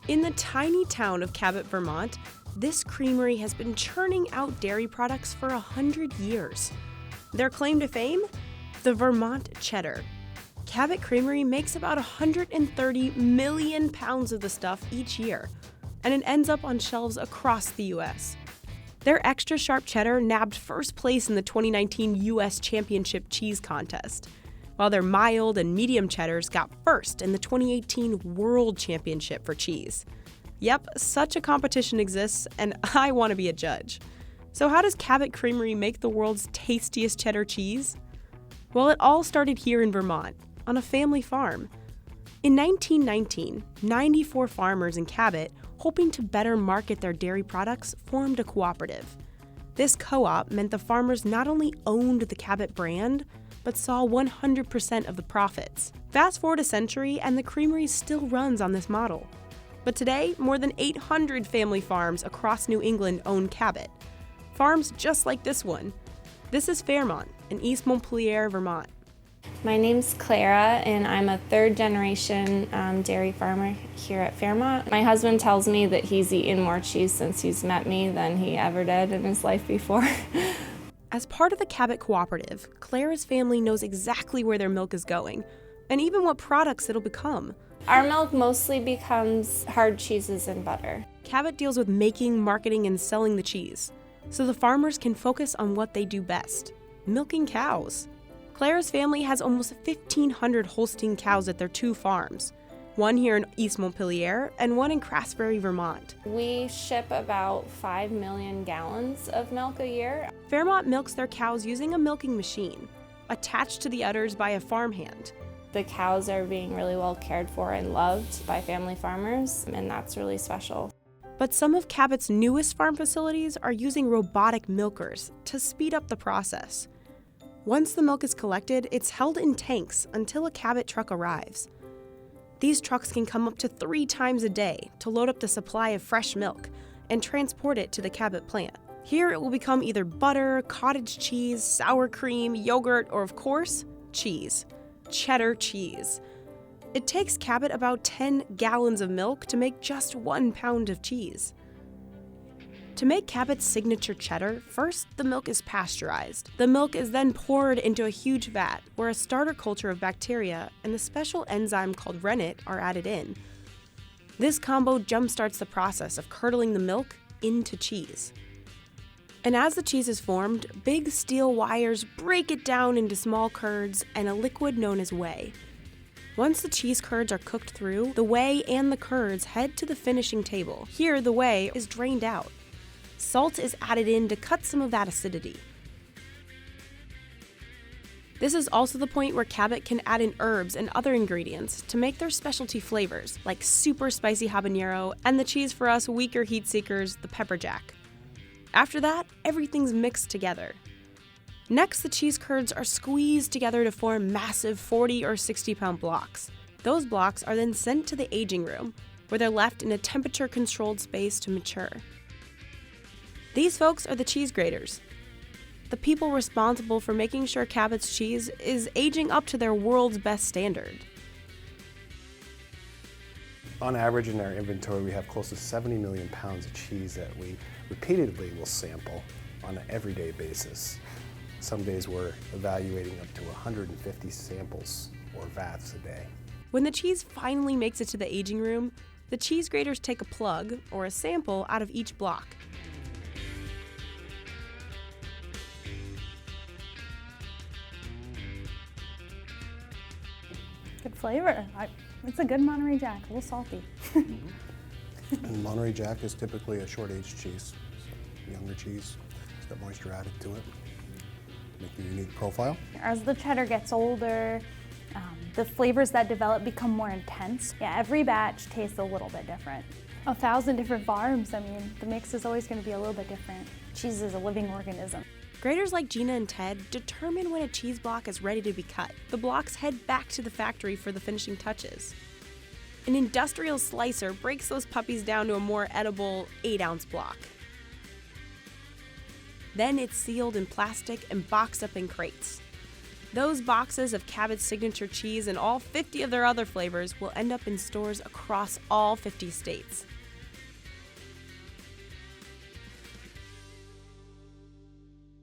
In the tiny town of Cabot, Vermont, this creamery has been churning out dairy products for 100 years. Their claim to fame? The Vermont Cheddar. Cabot Creamery makes about 130 million pounds of the stuff each year, and it ends up on shelves across the U.S. Their extra sharp cheddar nabbed first place in the 2019 U.S. Championship Cheese Contest, while their mild and medium cheddars got first in the 2018 World Championship for cheese. Yep, such a competition exists, and I want to be a judge. So how does Cabot Creamery make the world's tastiest cheddar cheese? Well, it all started here in Vermont, on a family farm. In 1919, 94 farmers in Cabot, hoping to better market their dairy products, formed a cooperative. This co-op meant the farmers not only owned the Cabot brand, but saw 100% of the profits. Fast forward a century, and the creamery still runs on this model. But today, more than 800 family farms across New England own Cabot. Farms just like this one. This is Fairmont in East Montpelier, Vermont. My name's Clara, and I'm a third-generation dairy farmer here at Fairmont. My husband tells me that he's eaten more cheese since he's met me than he ever did in his life before. As part of the Cabot Cooperative, Clara's family knows exactly where their milk is going, and even what products it'll become. Our milk mostly becomes hard cheeses and butter. Cabot deals with making, marketing, and selling the cheese, so the farmers can focus on what they do best: milking cows. Clara's family has almost 1,500 Holstein cows at their two farms, one here in East Montpelier and one in Craftsbury, Vermont. We ship about 5 million gallons of milk a year. Fairmont milks their cows using a milking machine, attached to the udders by a farmhand. The cows are being really well cared for and loved by family farmers, and that's really special. But some of Cabot's newest farm facilities are using robotic milkers to speed up the process. Once the milk is collected, it's held in tanks until a Cabot truck arrives. These trucks can come up to 3 times a day to load up the supply of fresh milk and transport it to the Cabot plant. Here it will become either butter, cottage cheese, sour cream, yogurt, or of course, cheese. Cheddar cheese. It takes Cabot about 10 gallons of milk to make just 1 pound of cheese. To make Cabot's signature cheddar, first the milk is pasteurized. The milk is then poured into a huge vat where a starter culture of bacteria and the special enzyme called rennet are added in. This combo jumpstarts the process of curdling the milk into cheese. And as the cheese is formed, big steel wires break it down into small curds and a liquid known as whey. Once the cheese curds are cooked through, the whey and the curds head to the finishing table. Here, the whey is drained out. Salt is added in to cut some of that acidity. This is also the point where Cabot can add in herbs and other ingredients to make their specialty flavors, like super spicy habanero and the cheese for us weaker heat seekers, the pepper jack. After that, everything's mixed together. Next, the cheese curds are squeezed together to form massive 40 or 60 pound blocks. Those blocks are then sent to the aging room, where they're left in a temperature-controlled space to mature. These folks are the cheese graters, the people responsible for making sure Cabot's cheese is aging up to their world's best standard. On average in our inventory, we have close to 70 million pounds of cheese that we repeatedly will sample on an everyday basis. Some days we're evaluating up to 150 samples or vats a day. When the cheese finally makes it to the aging room, the cheese graters take a plug or a sample out of each block. Good flavor. It's a good Monterey Jack, a little salty. And Monterey Jack is typically a short-aged cheese, so younger cheese. It's got moisture added to it, make a unique profile. As the cheddar gets older, the flavors that develop become more intense. Yeah, every batch tastes a little bit different. 1,000 different farms, I mean, the mix is always going to be a little bit different. Cheese is a living organism. Graders like Gina and Ted determine when a cheese block is ready to be cut. The blocks head back to the factory for the finishing touches. An industrial slicer breaks those puppies down to a more edible 8-ounce block. Then it's sealed in plastic and boxed up in crates. Those boxes of Cabot's signature cheese and all 50 of their other flavors will end up in stores across all 50 states.